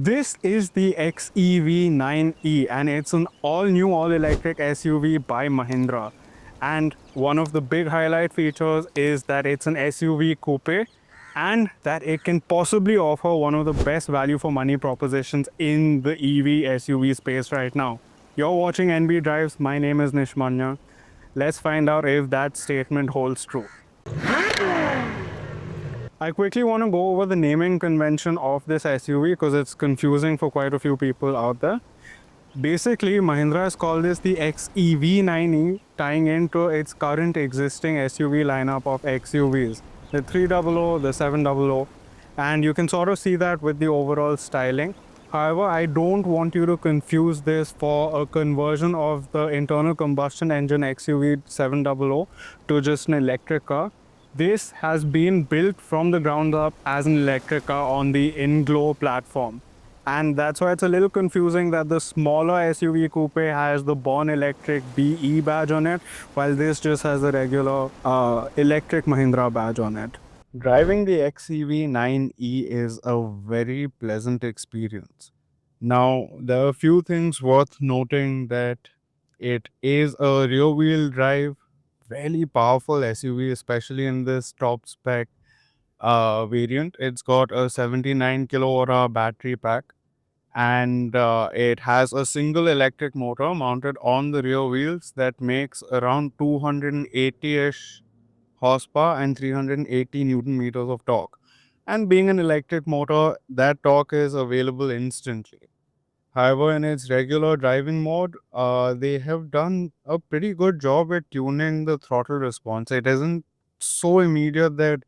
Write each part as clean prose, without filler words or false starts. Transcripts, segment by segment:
This is the XEV 9E and it's an all new all electric SUV by Mahindra. And one of the big highlight features is that it's an SUV coupe and that it can possibly offer one of the best value for money propositions in the EV SUV space right now. You're watching NB Drives. My name is Nishmanya. Let's find out if that statement holds true. I quickly want to go over the naming convention of this SUV because it's confusing for quite a few people out there. Basically, Mahindra has called this the XEV9E, tying into its current existing SUV lineup of XUVs, the 300, the 700, and you can sort of see that with the overall styling. However, I don't want you to confuse this for a conversion of the internal combustion engine XUV 700 to just an electric car. This has been built from the ground up as an electric car on the InGlow platform. And that's why it's a little confusing that the smaller SUV coupe has the Born Electric BE badge on it, while this just has the regular electric Mahindra badge on it. Driving the XEV 9E is a very pleasant experience. Now, there are a few things worth noting that it is a rear wheel drive, very powerful SUV, especially in this top spec variant. It's got a 79 kilowatt hour battery pack and it has a single electric motor mounted on the rear wheels that makes around 280-ish horsepower and 380 newton meters of torque. And being an electric motor, that torque is available instantly. However, in its regular driving mode, they have done a pretty good job at tuning the throttle response. It isn't so immediate that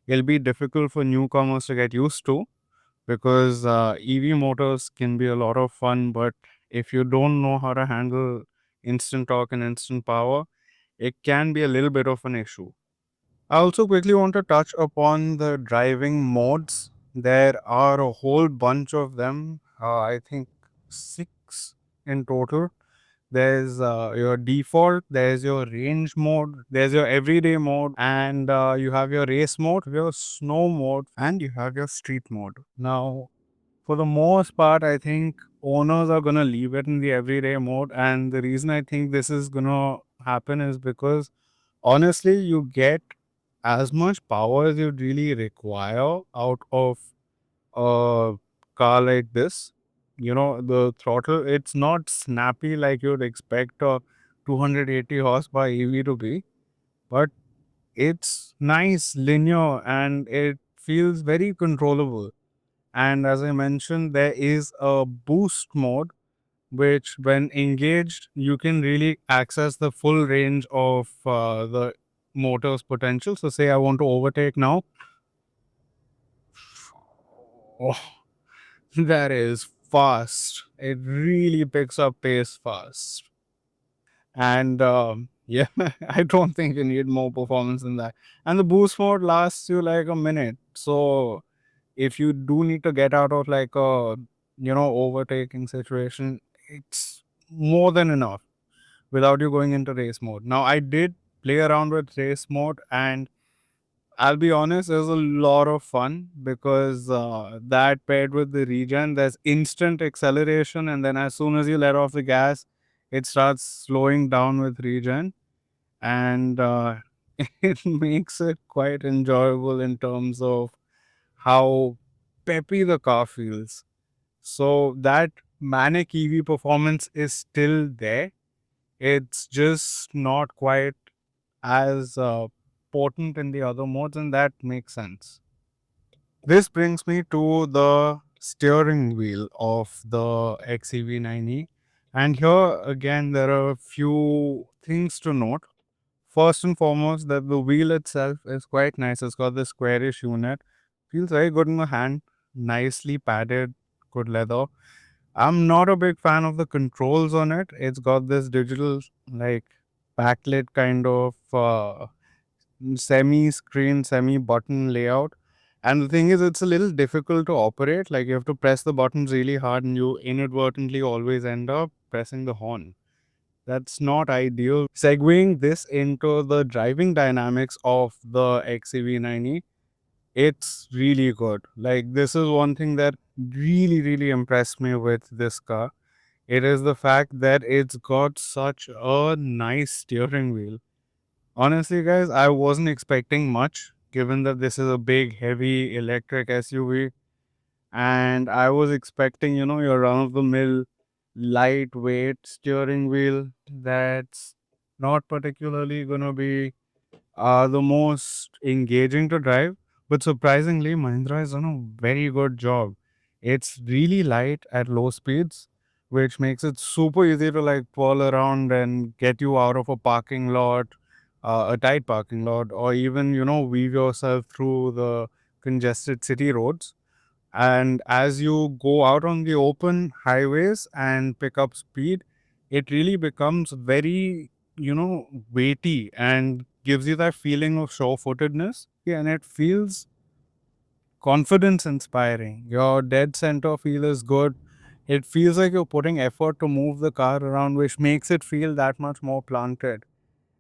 it'll be difficult for newcomers to get used to, because EV motors can be a lot of fun, but if you don't know how to handle instant torque and instant power, it can be a little bit of an issue. I also quickly want to touch upon the driving modes. There are a whole bunch of them. I think six in total. There's your default, there's your range mode, there's your everyday mode, and you have your race mode, your snow mode, and you have your street mode. Now, for the most part, I think owners are going to leave it in the everyday mode. And the reason I think this is going to happen is because honestly, you get as much power as you really require out of a car like this. You know, the throttle, it's not snappy like you'd expect a 280 horsepower EV to be, but it's nice, linear, and it feels very controllable. And as I mentioned, there is a boost mode, which when engaged, you can really access the full range of the motor's potential. So say I want to overtake now. Oh, that is fast. It really picks up pace fast. And yeah, I don't think you need more performance than that. And the boost mode lasts you like a minute. So if you do need to get out of like a overtaking situation, it's more than enough without you going into race mode. Now I did play around with race mode, and I'll be honest, it was a lot of fun because that paired with the regen, there's instant acceleration, and then as soon as you let off the gas, it starts slowing down with regen, and it makes it quite enjoyable in terms of how peppy the car feels. So that manic EV performance is still there. It's just not quite as potent in the other modes, and that makes sense. This brings me to the steering wheel of the XEV9E. And here again, there are a few things to note. First and foremost, that the wheel itself is quite nice. It's got this squarish unit. Feels very good in the hand. Nicely padded, good leather. I'm not a big fan of the controls on it. It's got this digital, like, backlit kind of semi screen, semi button layout. And the thing is, it's a little difficult to operate. Like, you have to press the buttons really hard, and you inadvertently always end up pressing the horn. That's not ideal. Segueing this into the driving dynamics of the XEV9E, It's really good. Like, this is one thing that really, really impressed me with this car. It is the fact that it's got such a nice steering wheel. Honestly, guys, I wasn't expecting much given that this is a big, heavy electric SUV. And I was expecting, your run of the mill lightweight steering wheel that's not particularly going to be the most engaging to drive. But surprisingly, Mahindra has done a very good job. It's really light at low speeds, which makes it super easy to like pull around and get you out of a parking lot, a tight parking lot, or even, weave yourself through the congested city roads. And as you go out on the open highways and pick up speed, it really becomes very, weighty and gives you that feeling of sure-footedness. Yeah, and it feels confidence inspiring. Your dead center feel is good. It feels like you're putting effort to move the car around, which makes it feel that much more planted.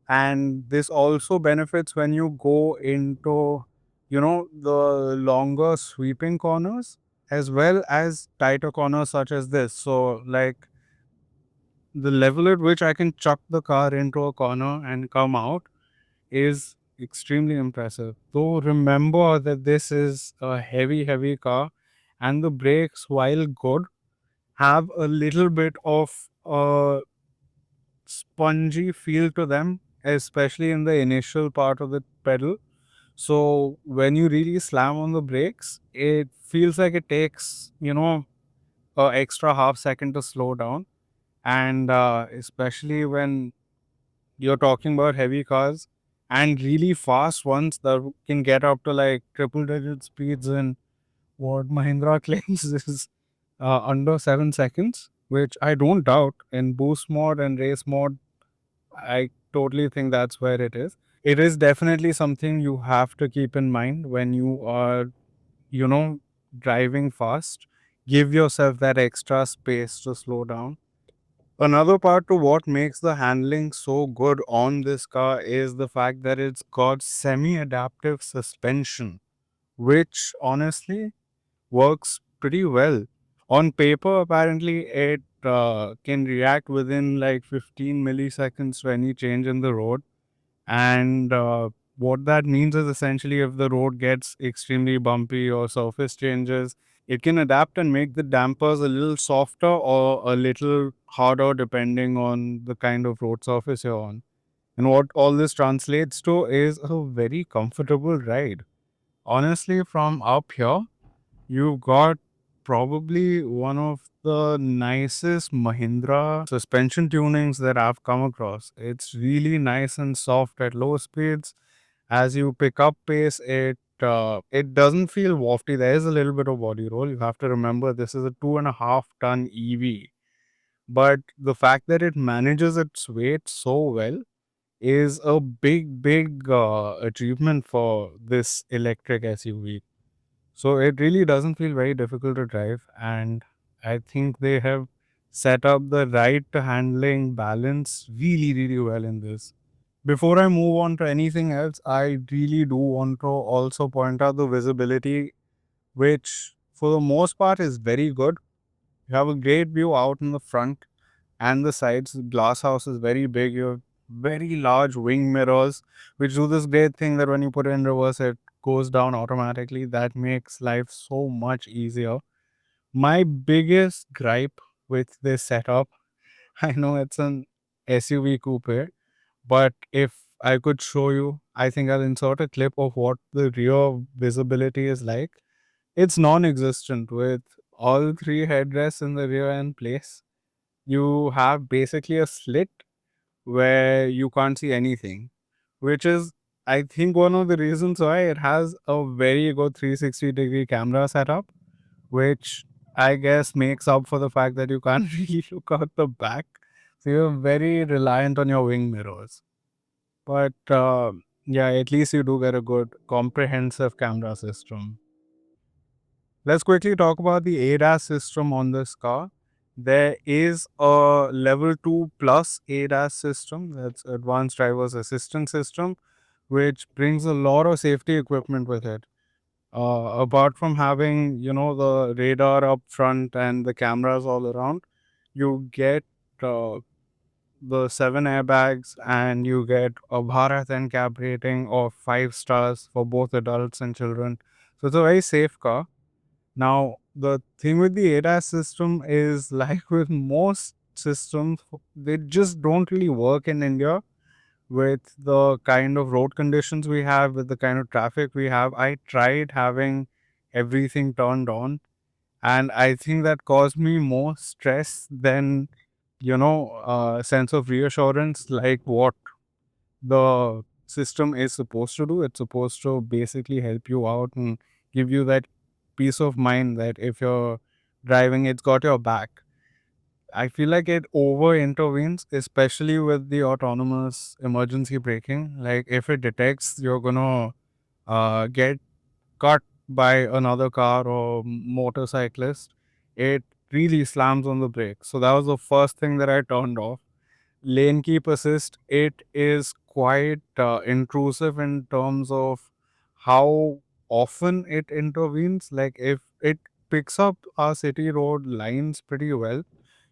And this also benefits when you go into, the longer sweeping corners as well as tighter corners such as this. So, like, the level at which I can chuck the car into a corner and come out is extremely impressive. Though remember that this is a heavy, heavy car, and the brakes, while good, have a little bit of a spongy feel to them, especially in the initial part of the pedal. So when you really slam on the brakes, it feels like it takes, a extra half second to slow down. And especially when you're talking about heavy cars and really fast ones that can get up to like triple digit speeds in what Mahindra claims is under 7 seconds, which I don't doubt in boost mode and race mode. I totally think that's where it is. It is definitely something you have to keep in mind when you are, you know, driving fast. Give yourself that extra space to slow down. Another part to what makes the handling so good on this car is the fact that it's got semi adaptive suspension, which honestly works pretty well. On paper, apparently, it can react within like 15 milliseconds to any change in the road. And what that means is essentially if the road gets extremely bumpy or surface changes, it can adapt and make the dampers a little softer or a little harder depending on the kind of road surface you're on. And what all this translates to is a very comfortable ride. Honestly, from up here, you've got probably one of the nicest Mahindra suspension tunings that I've come across. It's really nice and soft at low speeds. As you pick up pace, it doesn't feel wafty. There is a little bit of body roll. You have to remember this is a 2.5 ton EV, but the fact that it manages its weight so well is a big, big achievement for this electric SUV. So it really doesn't feel very difficult to drive, and I think they have set up the right handling balance really, really well in this. Before I move on to anything else, I really do want to also point out the visibility, which for the most part is very good. You have a great view out in the front and the sides. The glass house is very big. You have very large wing mirrors, which do this great thing that when you put it in reverse, it goes down automatically. That makes life so much easier. My biggest gripe with this setup, I know it's an SUV coupe, but if I could show you, I think I'll insert a clip of what the rear visibility is like. It's non-existent with all three headrests in the rear in place. You have basically a slit where you can't see anything, which is, I think, one of the reasons why it has a very good 360-degree camera setup, which I guess makes up for the fact that you can't really look out the back. So you're very reliant on your wing mirrors. But yeah, at least you do get a good comprehensive camera system. Let's quickly talk about the ADAS system on this car. There is a level 2 plus ADAS system, that's Advanced Driver's Assistance System, which brings a lot of safety equipment with it. Apart from having, the radar up front and the cameras all around, you get uh, the 7 airbags, and you get a Bharat NCAP rating of 5 stars for both adults and children. So it's a very safe car. Now, the thing with the ADAS system is like with most systems, they just don't really work in India with the kind of road conditions we have, with the kind of traffic we have. I tried having everything turned on, and I think that caused me more stress than, sense of reassurance, like what the system is supposed to do. It's supposed to basically help you out and give you that peace of mind that if you're driving, it's got your back. I feel like it over intervenes, especially with the autonomous emergency braking. Like if it detects you're gonna get cut by another car or motorcyclist, it really slams on the brake. So that was the first thing that I turned off. Lane keep assist, it is quite intrusive in terms of how often it intervenes. Like if it picks up our city road lines pretty well,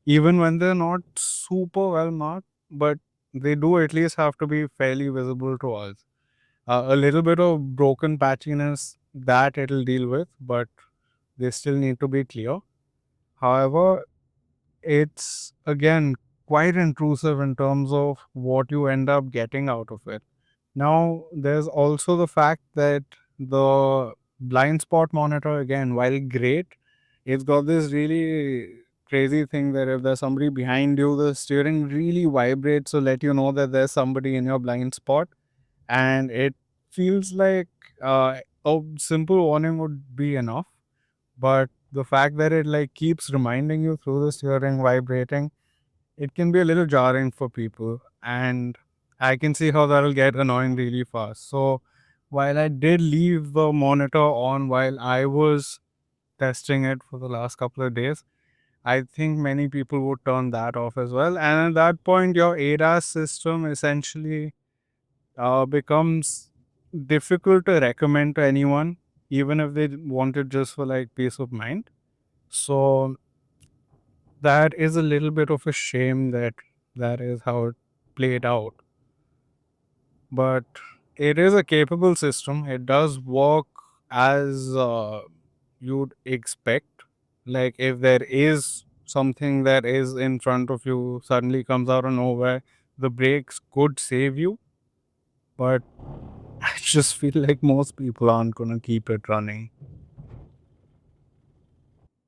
even when they're not super well marked, but they do at least have to be fairly visible to us. A little bit of broken patchiness that it'll deal with, but they still need to be clear. However, it's again quite intrusive in terms of what you end up getting out of it. Now, there's also the fact that the blind spot monitor, again, while great, it's got this really crazy thing that if there's somebody behind you, the steering really vibrates to let you know that there's somebody in your blind spot. And it feels like a simple warning would be enough. But the fact that it like keeps reminding you through the steering vibrating, it can be a little jarring for people, and I can see how that'll get annoying really fast. So while I did leave the monitor on while I was testing it for the last couple of days, I think many people would turn that off as well. And at that point, your ADAS system essentially becomes difficult to recommend to anyone, even if they want it just for like peace of mind. So that is a little bit of a shame that that is how it played out. But it is a capable system. It does work as you'd expect. Like if there is something that is in front of you suddenly comes out of nowhere, the brakes could save you. But I just feel like most people aren't gonna keep it running.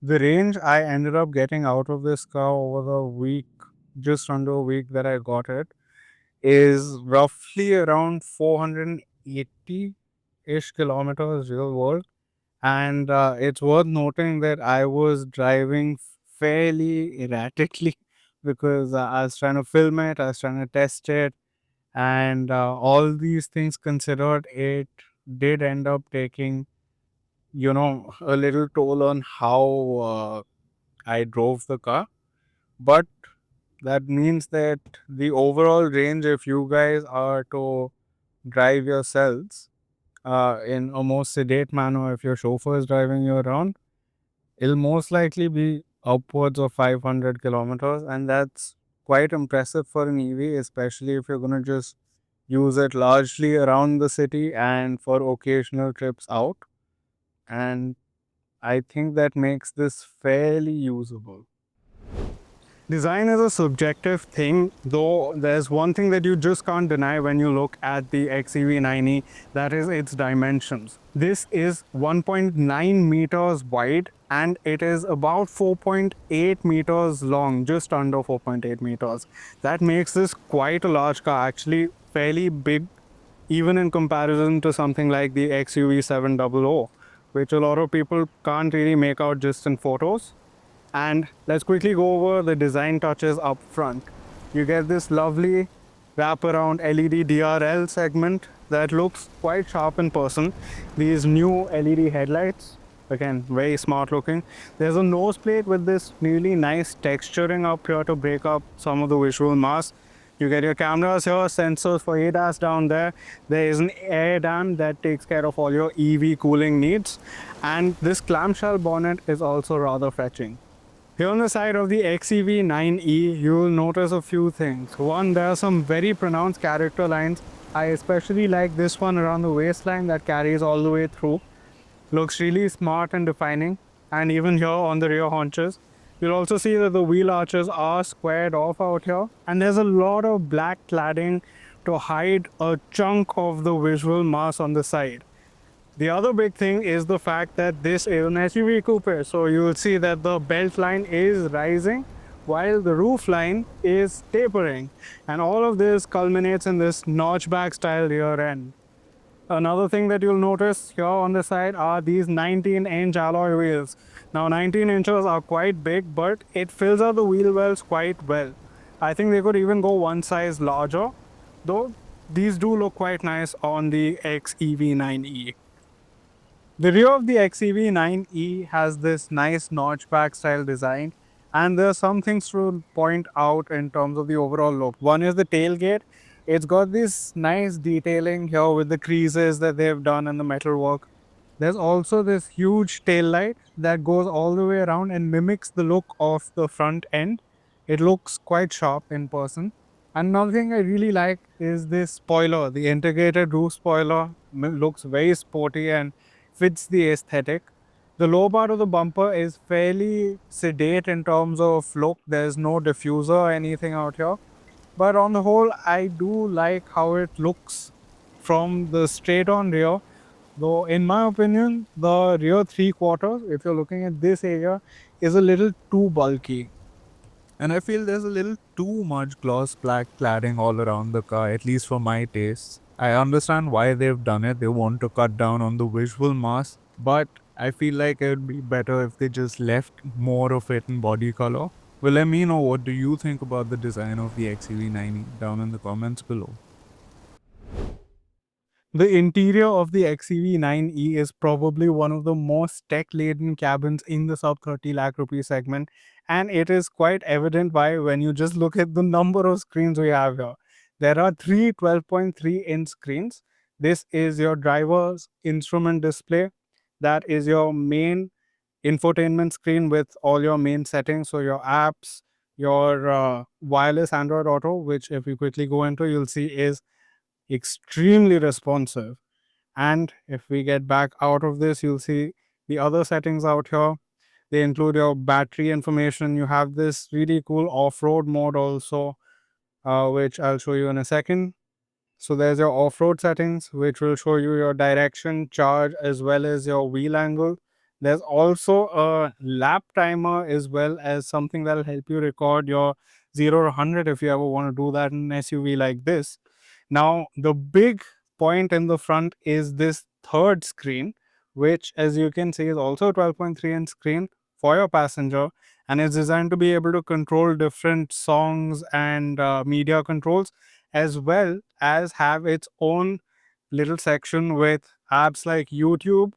The range I ended up getting out of this car over the week, just under a week that I got it, is roughly around 480-ish kilometers real world. And it's worth noting that I was driving fairly erratically because I was trying to film it, I was trying to test it, and all these things considered, it did end up taking, a little toll on how I drove the car. But that means that the overall range, if you guys are to drive yourselves in a more sedate manner, if your chauffeur is driving you around, it'll most likely be upwards of 500 kilometers. And that's quite impressive for an EV, especially if you're going to just use it largely around the city and for occasional trips out. And I think that makes this fairly usable. Design is a subjective thing, though there's one thing that you just can't deny when you look at the XEV90, that is its dimensions. This is 1.9 meters wide and it is about 4.8 meters long, just under 4.8 meters. That makes this quite a large car, actually fairly big, even in comparison to something like the XUV 700, which a lot of people can't really make out just in photos. And let's quickly go over the design touches up front. You get this lovely wraparound LED DRL segment that looks quite sharp in person. These new LED headlights, again, very smart looking. There's a nose plate with this really nice texturing up here to break up some of the visual mask. You get your cameras here, sensors for ADAS down there. There is an air dam that takes care of all your EV cooling needs. And this clamshell bonnet is also rather fetching. Here on the side of the XEV 9e, you will notice a few things. One, there are some very pronounced character lines. I especially like this one around the waistline that carries all the way through. Looks really smart and defining. And even here on the rear haunches, you'll also see that the wheel arches are squared off out here. And there's a lot of black cladding to hide a chunk of the visual mass on the side. The other big thing is the fact that this is an SUV coupe, so you will see that the belt line is rising while the roof line is tapering, and all of this culminates in this notchback style rear end. Another thing that you'll notice here on the side are these 19-inch alloy wheels. Now 19 inches are quite big, but it fills out the wheel wells quite well. I think they could even go one size larger, though these do look quite nice on the XEV 9e. The rear of the XEV 9e has this nice notchback style design, and there are some things to point out in terms of the overall look. One is the tailgate. It's got this nice detailing here with the creases that they've done in the metalwork. There's also this huge tail light that goes all the way around and mimics the look of the front end. It looks quite sharp in person. Another thing I really like is this spoiler. The integrated roof spoiler looks very sporty and fits the aesthetic. The low part of the bumper is fairly sedate in terms of look. There's no diffuser or anything out here. But on the whole, I do like how it looks from the straight on rear. Though, in my opinion, the rear three quarters, if you're looking at this area, is a little too bulky. And I feel there's a little too much gloss black cladding all around the car, at least for my tastes. I understand why they've done it. They want to cut down on the visual mass, but I feel like it would be better if they just left more of it in body color. Well, let me know, what do you think about the design of the XEV90 down in the comments below. The interior of the XEV 9e is probably one of the most tech-laden cabins in the sub 30 lakh rupee segment, and it is quite evident why when you just look at the number of screens we have here. There are three 12.3-inch screens. This is your driver's instrument display. That is your main infotainment screen with all your main settings, so your apps, your wireless Android Auto, which if you quickly go into, you'll see is extremely responsive. And if we get back out of this, you'll see the other settings out here. They include your battery information. You have this really cool off-road mode also, which I'll show you in a second. So there's your off-road settings, which will show you your direction, charge, as well as your wheel angle. There's also a lap timer, as well as something that'll help you record your 0 to 100 if you ever want to do that in an SUV like this. Now, the big point in the front is this third screen, which, as you can see, is also a 12.3-inch screen for your passenger, and is designed to be able to control different songs and media controls, as well as have its own little section with apps like YouTube,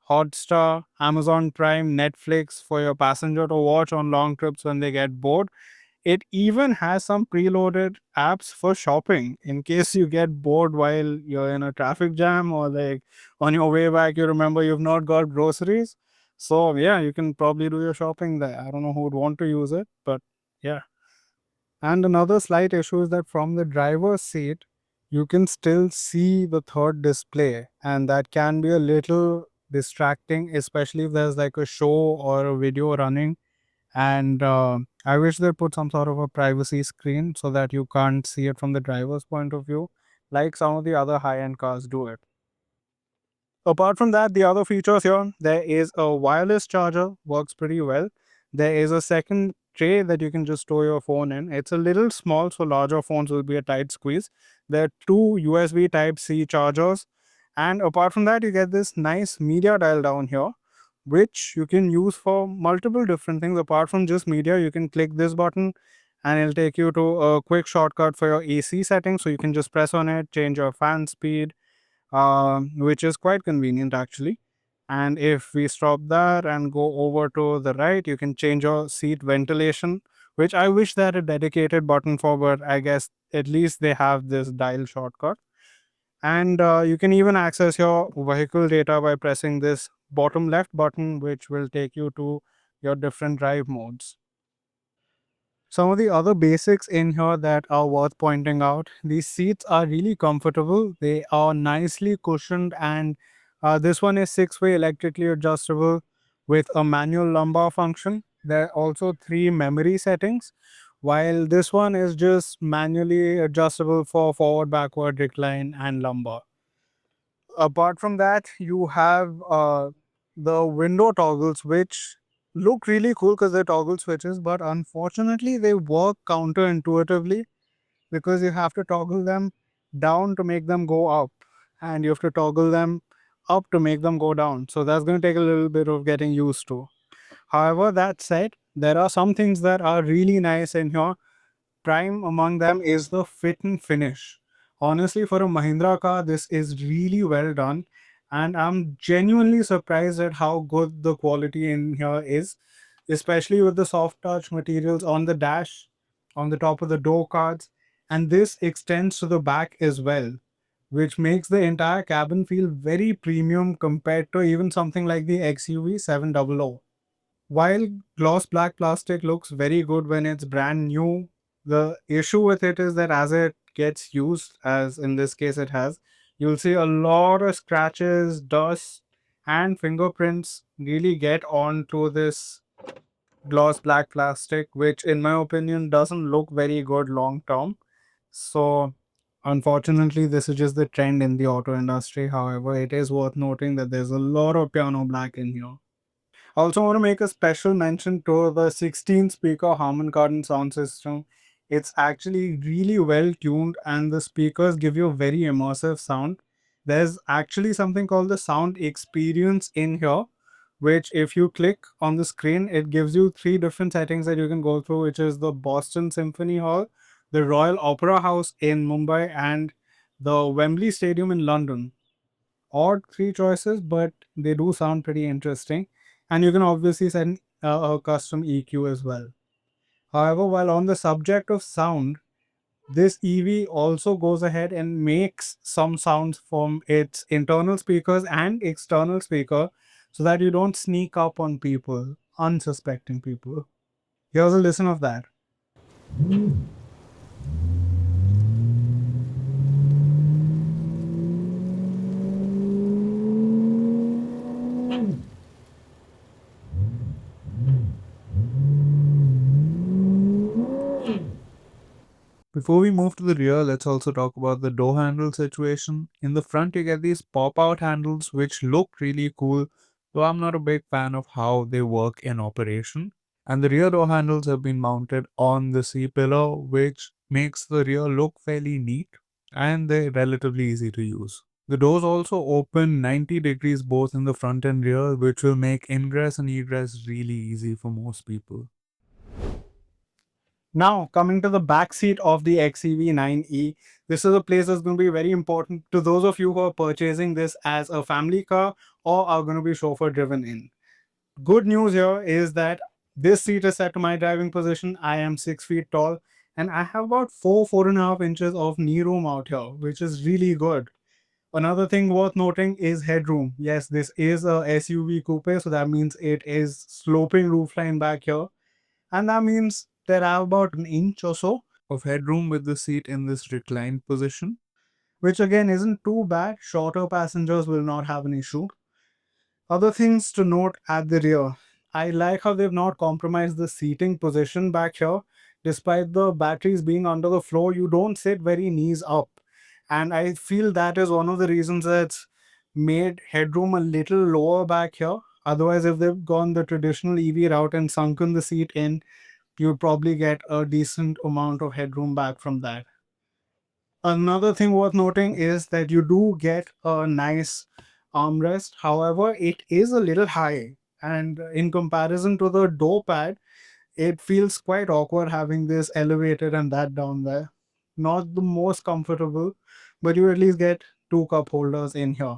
Hotstar, Amazon Prime, Netflix for your passenger to watch on long trips when they get bored. It even has some preloaded apps for shopping in case you get bored while you're in a traffic jam, or like on your way back you remember you've not got groceries. So yeah, you can probably do your shopping there. I don't know who would want to use it, but yeah. And another slight issue is that from the driver's seat, you can still see the third display, and that can be a little distracting, especially if there's like a show or a video running. And I wish they put some sort of a privacy screen so that you can't see it from the driver's point of view, like some of the other high-end cars do it. Apart from that, the other features here, there is a wireless charger, works pretty well. There is a second tray that you can just store your phone in. It's a little small, so larger phones will be a tight squeeze. There are two USB Type-C chargers. And apart from that, you get this nice media dial down here, which you can use for multiple different things. Apart from just media, you can click this button and it'll take you to a quick shortcut for your AC settings. So you can just press on it, change your fan speed, which is quite convenient actually. And if we stop that and go over to the right, you can change your seat ventilation, which I wish they had a dedicated button for, but I guess at least they have this dial shortcut. And you can even access your vehicle data by pressing this bottom left button, which will take you to your different drive modes. Some of the other basics in here that are worth pointing out, these seats are really comfortable. They are nicely cushioned, and this one is six-way electrically adjustable with a manual lumbar function. There are also three memory settings, while this one is just manually adjustable for forward, backward, recline, and lumbar. Apart from that, you have the window toggles, which look really cool because they're toggle switches, but unfortunately, they work counterintuitively because you have to toggle them down to make them go up, and you have to toggle them up to make them go down. So that's going to take a little bit of getting used to. However, that said, there are some things that are really nice in here. Prime among them is the fit and finish. Honestly, for a Mahindra car, this is really well done, and I'm genuinely surprised at how good the quality in here is, especially with the soft touch materials on the dash, on the top of the door cards, and this extends to the back as well, which makes the entire cabin feel very premium compared to even something like the XUV 700. While gloss black plastic looks very good when it's brand new, the issue with it is that as it gets used, as in this case it has, you'll see a lot of scratches, dust, and fingerprints really get onto this gloss black plastic, which in my opinion doesn't look very good long term. So, unfortunately, this is just the trend in the auto industry. However, it is worth noting that there's a lot of piano black in here. I also want to make a special mention to the 16 speaker Harman Kardon sound system. It's actually really well tuned, and the speakers give you a very immersive sound. There's actually something called the sound experience in here, which if you click on the screen, it gives you three different settings that you can go through, which is the Boston Symphony Hall, the Royal Opera House in Mumbai, and the Wembley Stadium in London. Odd three choices, but they do sound pretty interesting. And you can obviously set a custom EQ as well. However, while on the subject of sound, this EV also goes ahead and makes some sounds from its internal speakers and external speaker so that you don't sneak up on people, unsuspecting people. Here's a listen of that. Before we move to the rear, let's also talk about the door handle situation. In the front, you get these pop-out handles which look really cool, though I'm not a big fan of how they work in operation. And the rear door handles have been mounted on the C-pillar, which makes the rear look fairly neat, and they're relatively easy to use. The doors also open 90 degrees both in the front and rear, which will make ingress and egress really easy for most people. Now, coming to the back seat of the XEV 9e, this is a place that's going to be very important to those of you who are purchasing this as a family car or are going to be chauffeur driven in. Good news here is that this seat is set to my driving position. I am 6 feet tall and I have about 4.5 inches of knee room out here, which is really good. Another thing worth noting is headroom. Yes, this is a SUV coupe, so that means it is sloping roofline back here, and that means there are about an inch or so of headroom with the seat in this reclined position, which again isn't too bad. Shorter passengers will not have an issue. Other things to note at the rear. I like how they've not compromised the seating position back here. Despite the batteries being under the floor, you don't sit very knees up. And I feel that is one of the reasons that's made headroom a little lower back here. Otherwise, if they've gone the traditional EV route and sunken the seat in, you'll probably get a decent amount of headroom back from that. Another thing worth noting is that you do get a nice armrest. However, it is a little high, and in comparison to the door pad, it feels quite awkward having this elevated and that down there. Not the most comfortable, but you at least get two cup holders in here.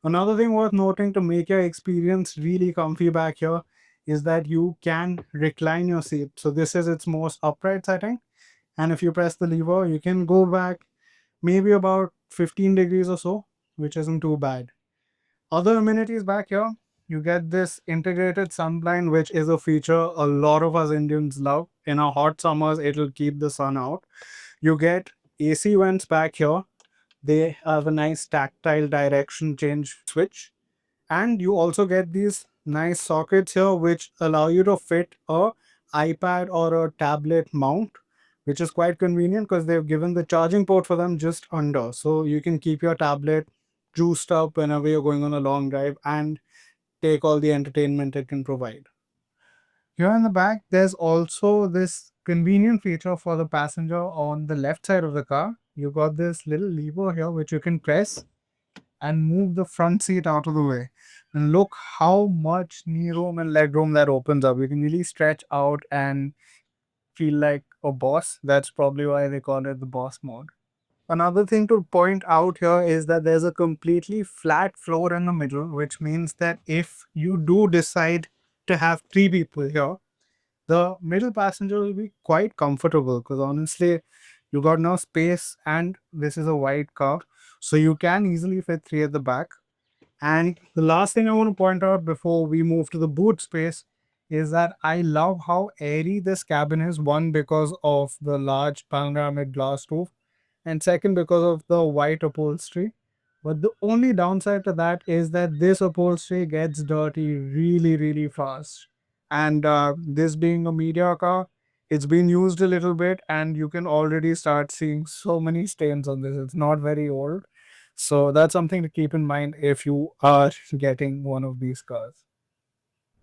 Another thing worth noting to make your experience really comfy back here is that you can recline your seat. So this is its most upright setting. And if you press the lever, you can go back maybe about 15 degrees or so, which isn't too bad. Other amenities back here, you get this integrated sun blind, which is a feature a lot of us Indians love. In our hot summers, it'll keep the sun out. You get AC vents back here. They have a nice tactile direction change switch. And you also get these nice sockets here, which allow you to fit a iPad or a tablet mount, which is quite convenient because they've given the charging port for them just under. So you can keep your tablet juiced up whenever you're going on a long drive and take all the entertainment it can provide. Here in the back, there's also this convenient feature for the passenger on the left side of the car. You got this little lever here which you can press and move the front seat out of the way. And look how much knee room and leg room that opens up. You can really stretch out and feel like a boss. That's probably why they call it the boss mode. Another thing to point out here is that there's a completely flat floor in the middle, which means that if you do decide to have three people here, the middle passenger will be quite comfortable because honestly, you got no space and this is a wide car. So you can easily fit three at the back. And the last thing I want to point out before we move to the boot space is that I love how airy this cabin is. One, because of the large panoramic glass roof, and second, because of the white upholstery. But the only downside to that is that this upholstery gets dirty really, really fast. And this being a media car, it's been used a little bit, and you can already start seeing so many stains on this. It's not very old. So that's something to keep in mind if you are getting one of these cars.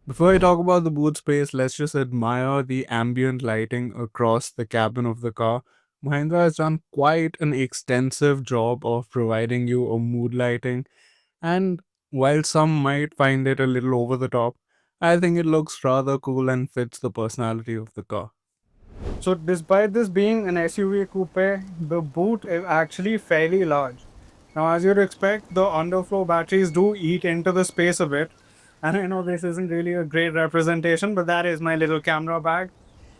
Before I talk about the boot space, let's just admire the ambient lighting across the cabin of the car. Mahindra has done quite an extensive job of providing you a mood lighting, and while some might find it a little over the top, I think it looks rather cool and fits the personality of the car. So despite this being an SUV coupe, the boot is actually fairly large. Now, as you'd expect, the underfloor batteries do eat into the space a bit. And I know this isn't really a great representation, but that is my little camera bag.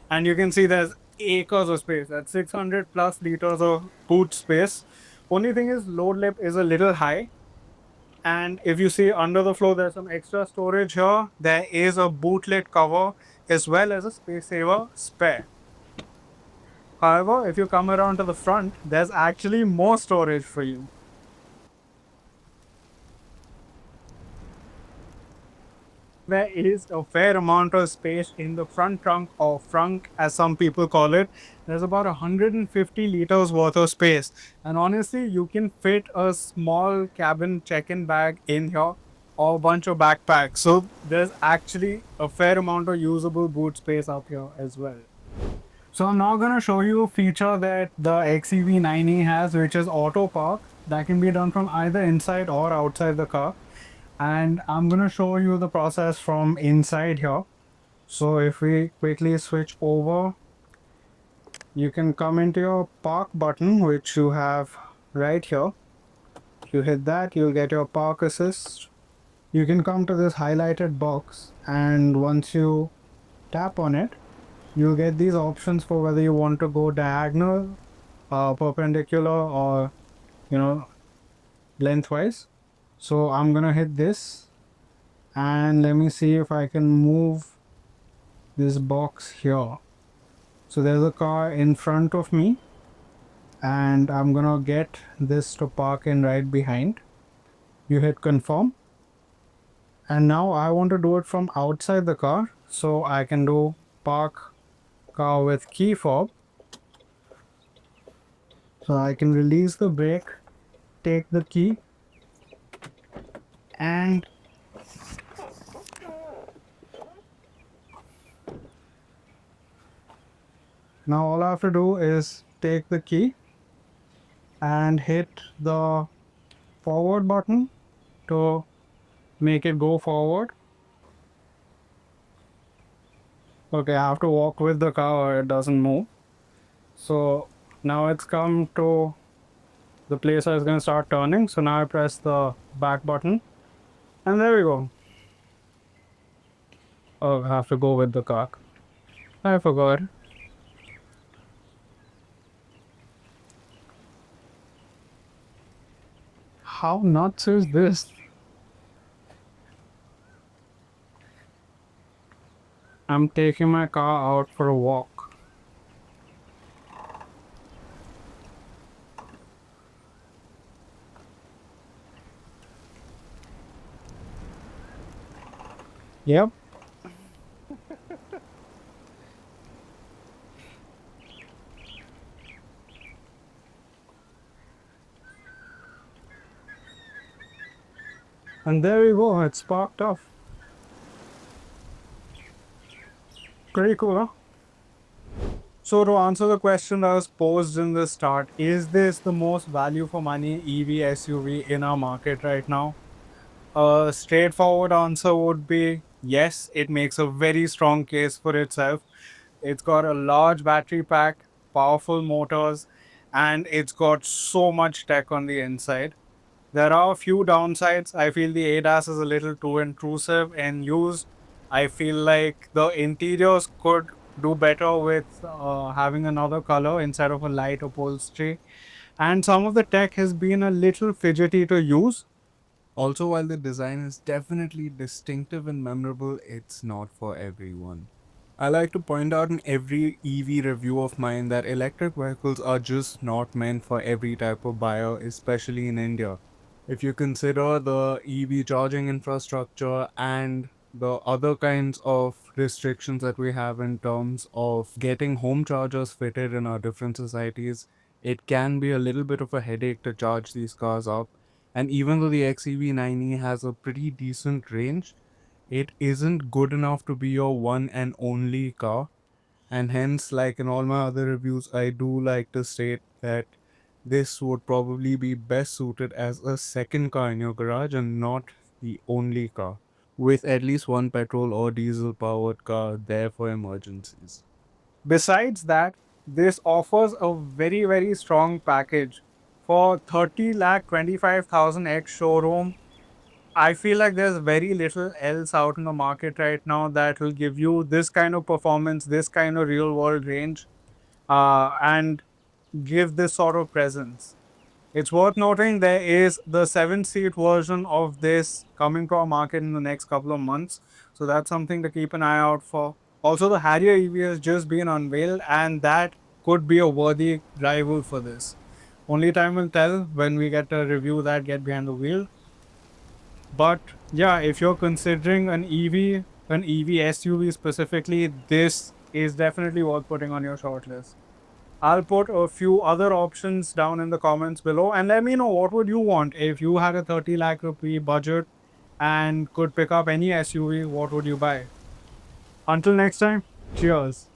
And you can see there's acres of space. That's 600 plus liters of boot space. Only thing is, load lip is a little high. And if you see under the floor, there's some extra storage here. There is a boot lid cover as well as a space saver spare. However, if you come around to the front, there's actually more storage for you. There is a fair amount of space in the front trunk, or frunk as some people call it. There's about 150 liters worth of space. And honestly, you can fit a small cabin check-in bag in here or a bunch of backpacks. So there's actually a fair amount of usable boot space up here as well. So I'm now going to show you a feature that the XEV9E has, which is auto park. That can be done from either inside or outside the car. And I'm going to show you the process from inside here. So if we quickly switch over, you can come into your park button, which you have right here. You hit that, you'll get your park assist. You can come to this highlighted box, and once you tap on it, you'll get these options for whether you want to go diagonal, perpendicular, or you know, lengthwise. So I'm gonna hit this, and let me see if I can move this box here. So there's a car in front of me, and I'm gonna get this to park in right behind. You hit confirm, and now I want to do it from outside the car, so I can do park car with key fob. So I can release the brake, take the key, and now all I have to do is take the key and hit the forward button to make it go forward. Okay, I have to walk with the car or it doesn't move. So now it's come to the place I was going to start turning. So now I press the back button, and there we go. Oh, I have to go with the car. I forgot. How nuts is this? I'm taking my car out for a walk. Yep. And there we go. It's parked off. Pretty cool, huh? So to answer the question that was posed in the start, is this the most value for money EV SUV in our market right now? A straightforward answer would be yes, it makes a very strong case for itself. It's got a large battery pack, powerful motors, and it's got so much tech on the inside. There are a few downsides. I feel the ADAS is a little too intrusive and used. I feel like the interiors could do better with having another color instead of a light upholstery. And some of the tech has been a little fidgety to use. Also, while the design is definitely distinctive and memorable, it's not for everyone. I like to point out in every EV review of mine that electric vehicles are just not meant for every type of buyer, especially in India. If you consider the EV charging infrastructure and the other kinds of restrictions that we have in terms of getting home chargers fitted in our different societies, it can be a little bit of a headache to charge these cars up. And even though the XEV90 has a pretty decent range, it isn't good enough to be your one and only car. And hence, like in all my other reviews, I do like to state that this would probably be best suited as a second car in your garage and not the only car, with at least one petrol or diesel powered car there for emergencies. Besides that, this offers a very, very strong package. For 30 lakh 25,000 X showroom, I feel like there's very little else out in the market right now that will give you this kind of performance, this kind of real world range, and give this sort of presence. It's worth noting there is the 7-seat version of this coming to our market in the next couple of months. So that's something to keep an eye out for. Also, the Harrier EV has just been unveiled, and that could be a worthy rival for this. Only time will tell when we get to review that, get behind the wheel. But yeah, if you're considering an EV SUV specifically, this is definitely worth putting on your shortlist. I'll put a few other options down in the comments below and let me know what would you want if you had a 30 lakh rupee budget and could pick up any SUV, what would you buy? Until next time, cheers.